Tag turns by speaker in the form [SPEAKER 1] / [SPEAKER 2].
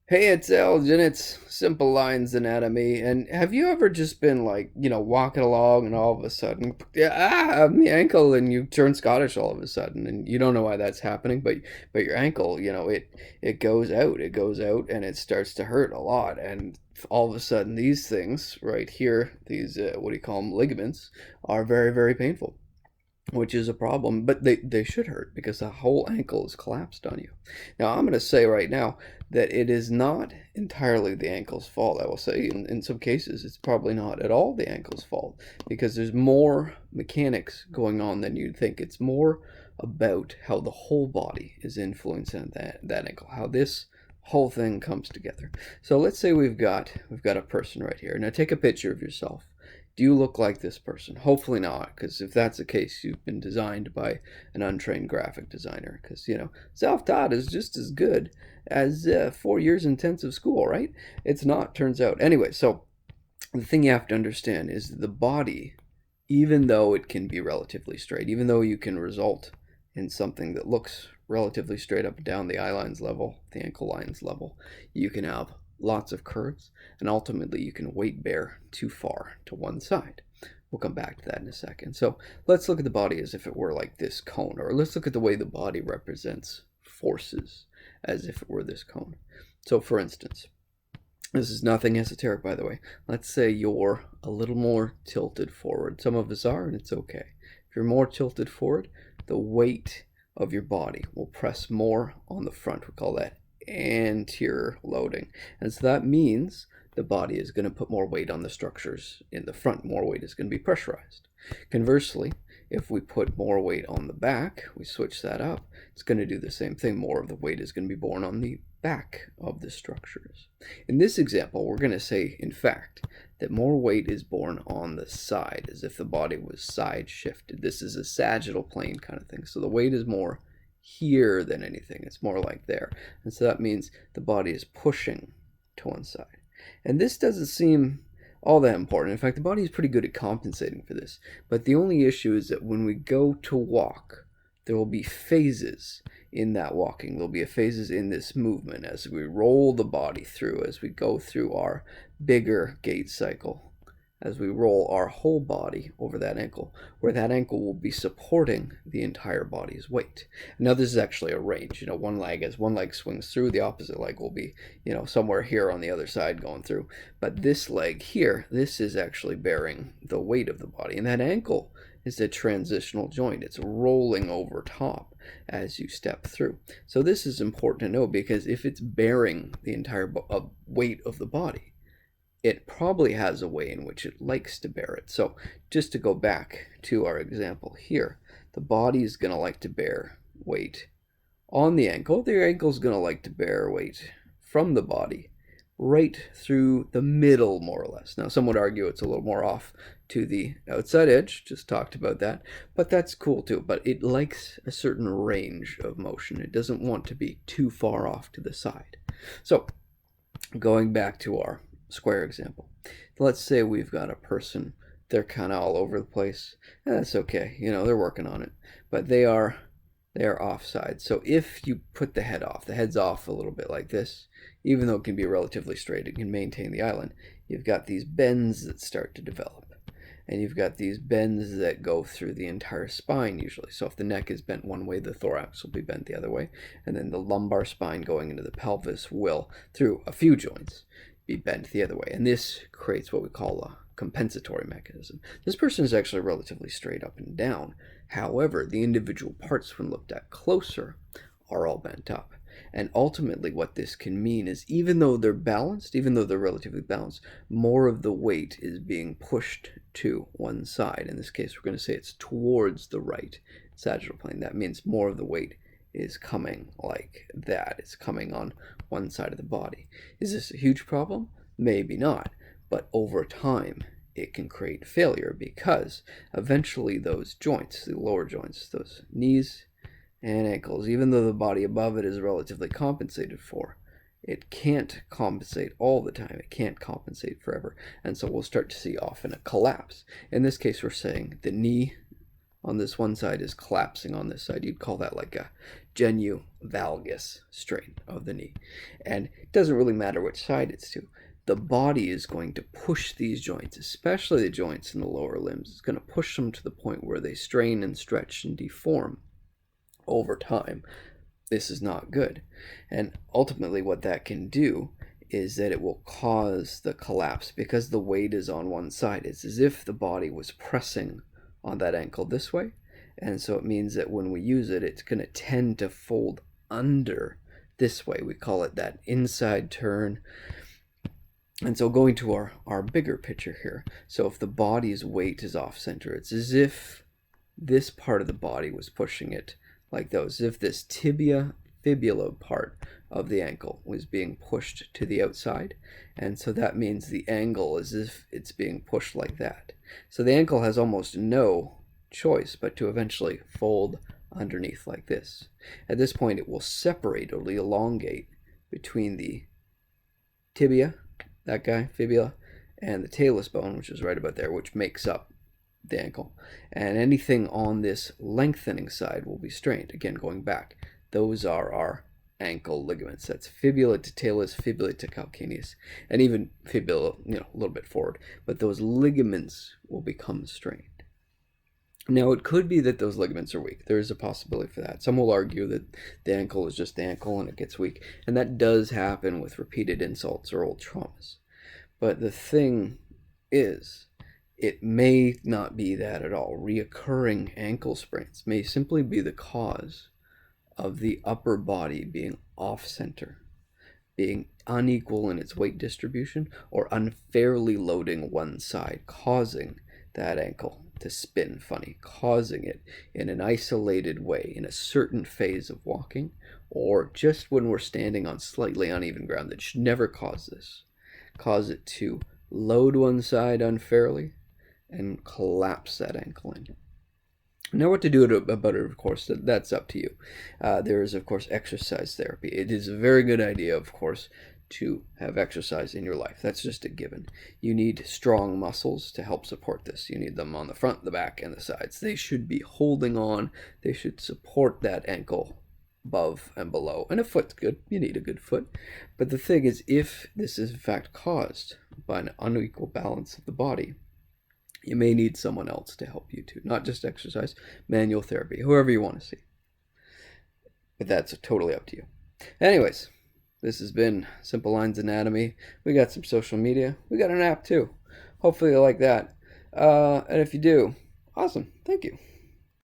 [SPEAKER 1] Hey, it's Elgin. It's Simple Lines Anatomy. And have you ever just been like, walking along and all of a sudden, my ankle, and you turn Scottish all of a sudden, and you don't know why that's happening, but your ankle, it goes out, and it starts to hurt a lot, and all of a sudden, these things right here, these what do you call them, ligaments, are very, very painful, which is a problem, but they should hurt because the whole ankle is collapsed on you. Now, I'm going to say right now that it is not entirely the ankle's fault. I will say in some cases it's probably not at all the ankle's fault because there's more mechanics going on than you'd think. It's more about how the whole body is influencing that ankle, how this whole thing comes together. So let's say we've got a person right here. Now take a picture of yourself. Do you look like this person? Hopefully not, because if that's the case, you've been designed by an untrained graphic designer. Because, self-taught is just as good as 4 years intensive school, right? It's not, turns out. Anyway, so the thing you have to understand is the body, even though it can be relatively straight, even though you can result in something that looks relatively straight up and down the eye lines level, the ankle lines level, you can have lots of curves, and ultimately you can weight bear too far to one side. We'll come back to that in a second. So let's look at the body as if it were like this cone, or let's look at the way the body represents forces as if it were this cone. So for instance, this is nothing esoteric, by the way. Let's say you're a little more tilted forward. Some of us are, and it's okay. If you're more tilted forward, the weight of your body will press more on the front. We call that anterior loading. And so that means the body is going to put more weight on the structures in the front. More weight is going to be pressurized. Conversely, if we put more weight on the back, we switch that up, it's going to do the same thing. More of the weight is going to be borne on the back of the structures. In this example, we're going to say, in fact, that more weight is borne on the side, as if the body was side shifted. This is a sagittal plane kind of thing. So the weight is more here than anything. It's more like there. And so that means the body is pushing to one side. And this doesn't seem all that important. In fact, the body is pretty good at compensating for this. But the only issue is that when we go to walk, there will be phases in that walking. There'll be phases in this movement as we roll the body through, as we go through our bigger gait cycle, as we roll our whole body over that ankle, where that ankle will be supporting the entire body's weight. Now, this is actually a range. One leg, as one leg swings through, the opposite leg will be, somewhere here on the other side going through. But this leg here, this is actually bearing the weight of the body. And that ankle is a transitional joint. It's rolling over top as you step through. So this is important to know because if it's bearing the entire weight of the body, it probably has a way in which it likes to bear it. So just to go back to our example here, the body is going to like to bear weight on the ankle. The ankle is going to like to bear weight from the body right through the middle, more or less. Now, some would argue it's a little more off to the outside edge, just talked about that, but that's cool too. But it likes a certain range of motion. It doesn't want to be too far off to the side. So going back to our square example, let's say we've got a person, they're kind of all over the place. That's okay, they're working on it, but they are offside. So if you put the head's off a little bit like this, even though it can be relatively straight, it can maintain the island. You've got these bends that start to develop. And you've got these bends that go through the entire spine usually. So if the neck is bent one way, the thorax will be bent the other way. And then the lumbar spine going into the pelvis will, through a few joints, be bent the other way. And this creates what we call a compensatory mechanism. This person is actually relatively straight up and down. However, the individual parts, when looked at closer, are all bent up. And ultimately, what this can mean is even though they're balanced, even though they're relatively balanced, more of the weight is being pushed to one side. In this case, we're going to say it's towards the right sagittal plane. That means more of the weight is coming like that. It's coming on one side of the body. Is this a huge problem? Maybe not. But over time, it can create failure because eventually those joints, the lower joints, those knees and ankles, even though the body above it is relatively compensated for, it can't compensate all the time. It can't compensate forever. And so we'll start to see often a collapse. In this case, we're saying the knee on this one side is collapsing on this side. You'd call that like a genu valgus strain of the knee. And it doesn't really matter which side it's to. The body is going to push these joints, especially the joints in the lower limbs. It's going to push them to the point where they strain and stretch and deform over time. This is not good. And ultimately what that can do is that it will cause the collapse because the weight is on one side. It's as if the body was pressing on that ankle this way. And so it means that when we use it, it's going to tend to fold under this way. We call it that inside turn. And so going to our bigger picture here. So if the body's weight is off center, it's as if this part of the body was pushing it like those, as if this tibia fibula part of the ankle was being pushed to the outside. And so that means the angle is as if it's being pushed like that. So the ankle has almost no choice but to eventually fold underneath like this. At this point, it will separate, it'll elongate between the tibia, that guy, fibula, and the talus bone, which is right about there, which makes up the ankle. And anything on this lengthening side will be strained. Again, going back, those are our ankle ligaments. That's fibula to talus, fibula to calcaneus, and even fibula, a little bit forward. But those ligaments will become strained. Now, it could be that those ligaments are weak. There is a possibility for that. Some will argue that the ankle is just the ankle and it gets weak. And that does happen with repeated insults or old traumas. But the thing is, it may not be that at all. Reoccurring ankle sprains may simply be the cause of the upper body being off-center, being unequal in its weight distribution, or unfairly loading one side, causing that ankle to spin funny, causing it in an isolated way in a certain phase of walking, or just when we're standing on slightly uneven ground. That should never cause this. Cause it to load one side unfairly and collapse that ankle in. Now, what to do about it, of course, that's up to you. There is, of course, exercise therapy. It is a very good idea, of course, to have exercise in your life. That's just a given. You need strong muscles to help support this. You need them on the front, the back, and the sides. They should be holding on. They should support that ankle above and below. And a foot's good. You need a good foot. But the thing is, if this is in fact caused by an unequal balance of the body, you may need someone else to help you too. Not just exercise, manual therapy, whoever you want to see. But that's totally up to you. Anyways, this has been Simple Lines Anatomy. We got some social media. We got an app too. Hopefully you like that. And if you do, awesome. Thank you.